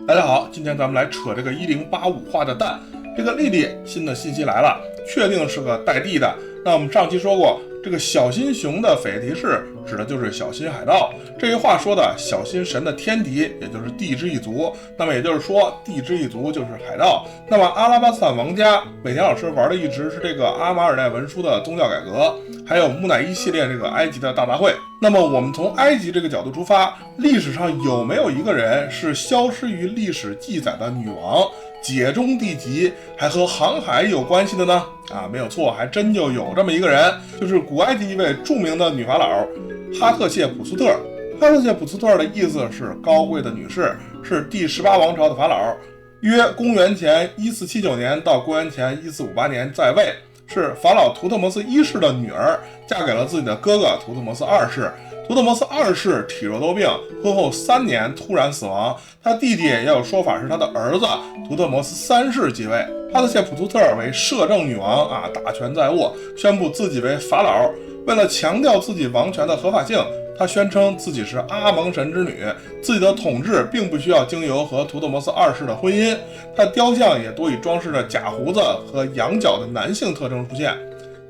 大家好，今天咱们来扯这个1085画的蛋。这个莉莉新的信息来了，确定是个带地的。那我们上期说过，这个小心熊的斐提士指的就是小心海盗。这一话说的小心神的天敌，也就是地之一族。那么也就是说，地之一族就是海盗。那么阿拉巴斯坦王家，美田老师玩的一直是这个阿马尔代文书的宗教改革，还有木乃伊系列这个埃及的大杂烩。那么我们从埃及这个角度出发，历史上有没有一个人是消失于历史记载的女王，解中地级，还和航海有关系的呢？没有错，还真就有这么一个人，就是古埃及一位著名的女法老哈特谢普苏特。哈特谢普苏特的意思是高贵的女士，是第18王朝的法老，约公元前1479年到公元前1458年在位，是法老图特摩斯一世的女儿，嫁给了自己的哥哥图特摩斯二世。图特摩斯二世体弱多病，婚后3年突然死亡。他弟弟也有说法是他的儿子图特摩斯三世继位。哈特谢普苏特为摄政女王大权在握，宣布自己为法老。为了强调自己王权的合法性，他宣称自己是阿蒙神之女，自己的统治并不需要经由和图特摩斯二世的婚姻。他雕像也多以装饰着假胡子和羊角的男性特征出现，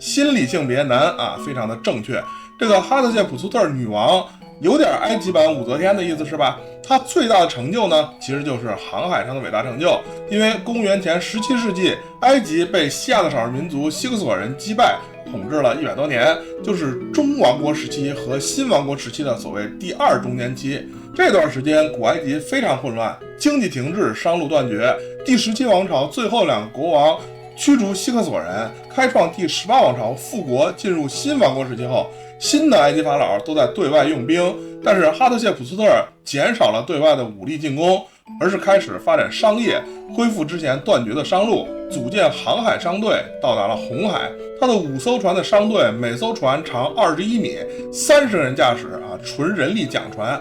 心理性别男非常的正确。这个哈特谢普苏特女王有点埃及版武则天的意思是吧？她最大的成就呢，其实就是航海上的伟大成就。因为公元前17世纪，埃及被西亚的少数民族希克索人击败，统治了100多年，就是中王国时期和新王国时期的所谓第2中间期。这段时间，古埃及非常混乱，经济停滞，商路断绝。第17王朝最后2个国王驱逐希克索人，开创第18王朝复国，进入新王国时期后，新的埃及法老都在对外用兵，但是哈特谢普苏特减少了对外的武力进攻，而是开始发展商业，恢复之前断绝的商路，组建航海商队，到达了红海。他的5艘船的商队，每艘船长21米，30人驾驶纯人力桨船。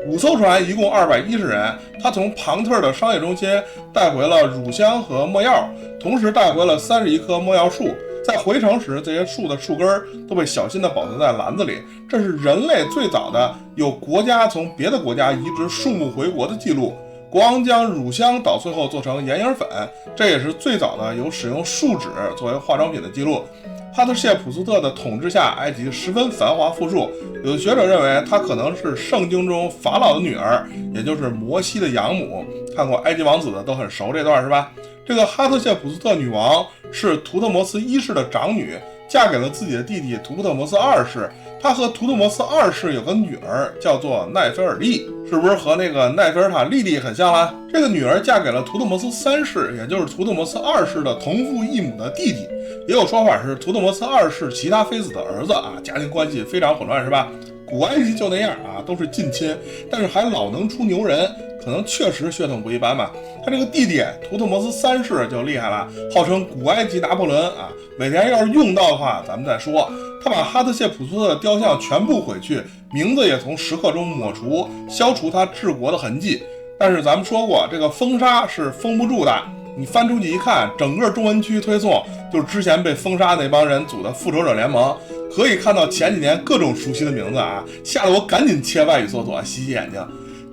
5艘船一共210人，他从庞特的商业中心带回了乳香和没药，同时带回了31棵没药树。在回程时，这些树的树根都被小心地保存在篮子里，这是人类最早的有国家从别的国家移植树木回国的记录。国王将乳香捣碎后做成眼影粉，这也是最早的有使用树脂作为化妆品的记录。哈特谢普苏特的统治下，埃及十分繁华富庶。有的学者认为，她可能是圣经中法老的女儿，也就是摩西的养母。看过埃及王子的都很熟这段是吧？这个哈特谢普苏特女王是图特摩斯一世的长女，嫁给了自己的弟弟图特摩斯二世。她和图特摩斯二世有个女儿叫做奈菲尔利，是不是和那个奈菲尔塔莉莉很像啦？这个女儿嫁给了图特摩斯三世，也就是图特摩斯二世的同父异母的弟弟。也有说法是图特摩斯二世其他妃子的儿子家庭关系非常混乱是吧？古埃及就那样都是近亲，但是还老能出牛人，可能确实血统不一般嘛。他这个弟弟图特摩斯三世就厉害了，号称古埃及拿破仑每天要是用到的话咱们再说。他把哈特谢普苏特的雕像全部毁去，名字也从石刻中抹除，消除他治国的痕迹。但是咱们说过，这个封杀是封不住的，你翻出去一看，整个中文区推送就是之前被封杀那帮人组的复仇者联盟，可以看到前几年各种熟悉的名字吓得我赶紧切外语搜索洗洗眼睛。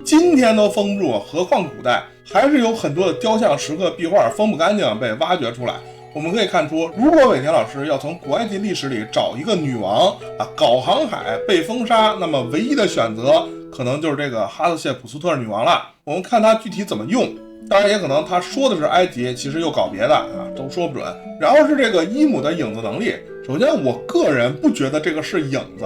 今天都封不住，何况古代？还是有很多的雕像、石刻、壁画封不干净，被挖掘出来。我们可以看出，如果尾田老师要从古埃及历史里找一个女王搞航海被封杀，那么唯一的选择可能就是这个哈特谢普苏特女王了。我们看她具体怎么用，当然也可能他说的是埃及，其实又搞别的都说不准。然后是这个伊姆的影子能力，首先我个人不觉得这个是影子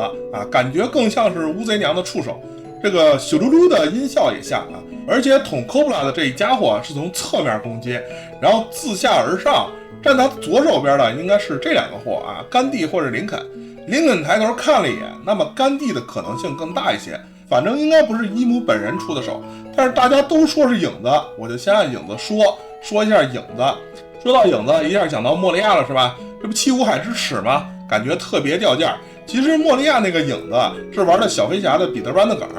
感觉更像是乌贼娘的触手。这个咻噜噜的音效也像而且捅科布拉的这一家伙是从侧面攻击，然后自下而上。站他左手边的应该是这2个货甘地或者林肯。林肯抬头看了一眼，那么甘地的可能性更大一些。反正应该不是伊姆本人出的手，但是大家都说是影子，我就先按影子说一下影子。说到影子，一下想到莫利亚了是吧？这不七武海之耻吗？感觉特别掉价。其实莫利亚那个影子是玩的小飞侠的彼得班的梗，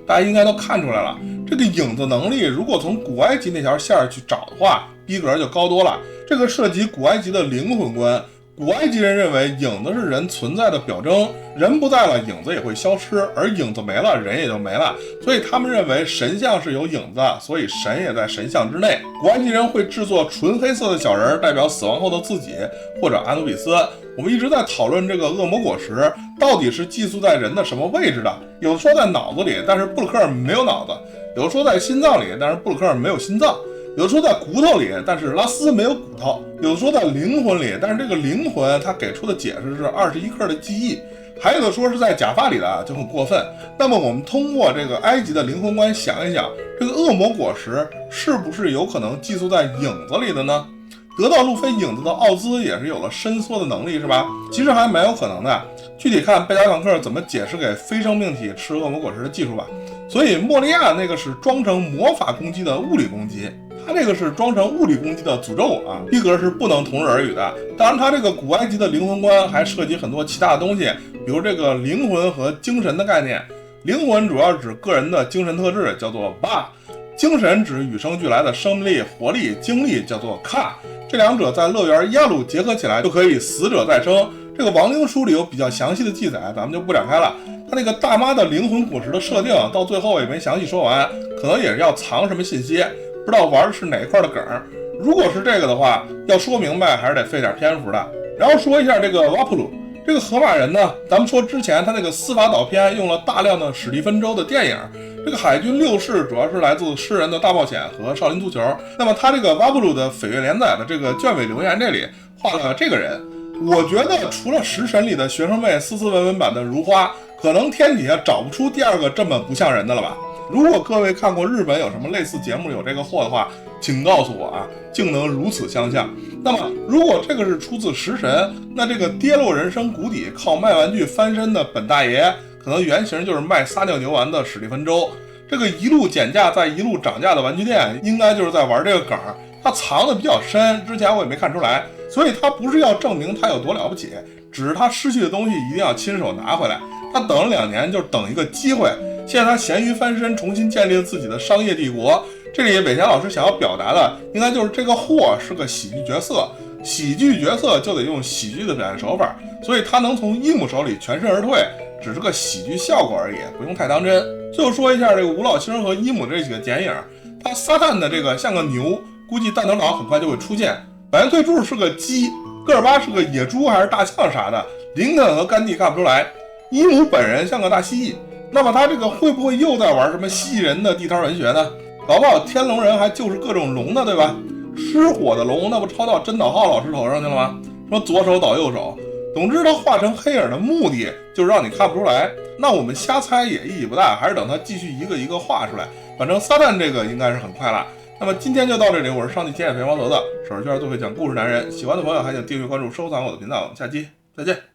大家应该都看出来了。这个影子能力如果从古埃及那条线去找的话，逼格就高多了。这个涉及古埃及的灵魂观，古埃及人认为影子是人存在的表征，人不在了，影子也会消失，而影子没了，人也就没了。所以他们认为神像是有影子，所以神也在神像之内。古埃及人会制作纯黑色的小人，代表死亡后的自己或者阿努比斯。我们一直在讨论这个恶魔果实到底是寄宿在人的什么位置的，有的说在脑子里，但是布鲁克尔没有脑子；有的说在心脏里，但是布鲁克尔没有心脏。有的说在骨头里，但是拉斯没有骨头；有的说在灵魂里，但是这个灵魂他给出的解释是21克的记忆；还有的说是在假发里的，就很过分。那么我们通过这个埃及的灵魂观想一想，这个恶魔果实是不是有可能寄宿在影子里的呢？得到路飞影子的奥兹也是有了伸缩的能力，是吧？其实还蛮有可能的，具体看贝加坦克怎么解释给非生命体吃恶魔果实的技术吧。所以莫利亚那个是装成魔法攻击的物理攻击，他这个是装成物理攻击的诅咒啊，逼格是不能同日而语的。当然他这个古埃及的灵魂观还涉及很多其他的东西，比如这个灵魂和精神的概念。灵魂主要指个人的精神特质，叫做巴；精神指与生俱来的生命力、活力、精力，叫做卡。这两者在乐园亚鲁结合起来就可以死者再生。这个亡灵书里有比较详细的记载，咱们就不展开了。他那个大妈的灵魂果实的设定到最后也没详细说完，可能也是要藏什么信息，不知道玩的是哪一块的梗。如果是这个的话，要说明白还是得费点篇幅的。然后说一下这个瓦普鲁，这个河马人呢，咱们说之前他那个司法岛篇用了大量的史蒂芬周的电影，这个海军六世主要是来自诗人的大冒险和少林足球。那么他这个瓦普鲁的绯月连载的这个卷尾留言这里画了这个人，我觉得除了食神里的学生妹斯斯文文版的如花，可能天底下找不出第二个这么不像人的了吧。如果各位看过日本有什么类似节目有这个货的话，请告诉我啊，竟能如此相像。那么如果这个是出自食神，那这个跌落人生谷底靠卖玩具翻身的本大爷，可能原型就是卖撒尿牛丸的史蒂芬周。这个一路减价再一路涨价的玩具店，应该就是在玩这个梗，他藏的比较深，之前我也没看出来。所以他不是要证明他有多了不起，只是他失去的东西一定要亲手拿回来。他等了2年，就是等一个机会。现在他咸鱼翻身，重新建立了自己的商业帝国。这里伟贤老师想要表达的，应该就是这个货是个喜剧角色，喜剧角色就得用喜剧的表现手法，所以他能从伊姆手里全身而退，只是个喜剧效果而已，不用太当真。最后说一下这个吴老星和伊姆这几个剪影，他撒旦的这个像个牛，估计弹头脑很快就会出现。百元退柱是个鸡，戈尔巴是个野猪还是大象啥的，林肯和甘地看不出来，伊姆本人像个大蜥蜴。那么他这个会不会又在玩什么蜥蜴人的地摊文学呢？搞不好天龙人还就是各种龙呢，对吧？失火的龙那不抄到真岛浩老师头上去了吗？什么左手倒右手，总之他画成黑影的目的就是让你看不出来。那我们瞎猜也意义不大，还是等他继续一个一个画出来。反正撒旦这个应该是很快了。那么今天就到这里，我是上帝天野肥毛头的手势圈最会讲故事男人，喜欢的朋友还请订阅关注收藏我的频道，下期再见。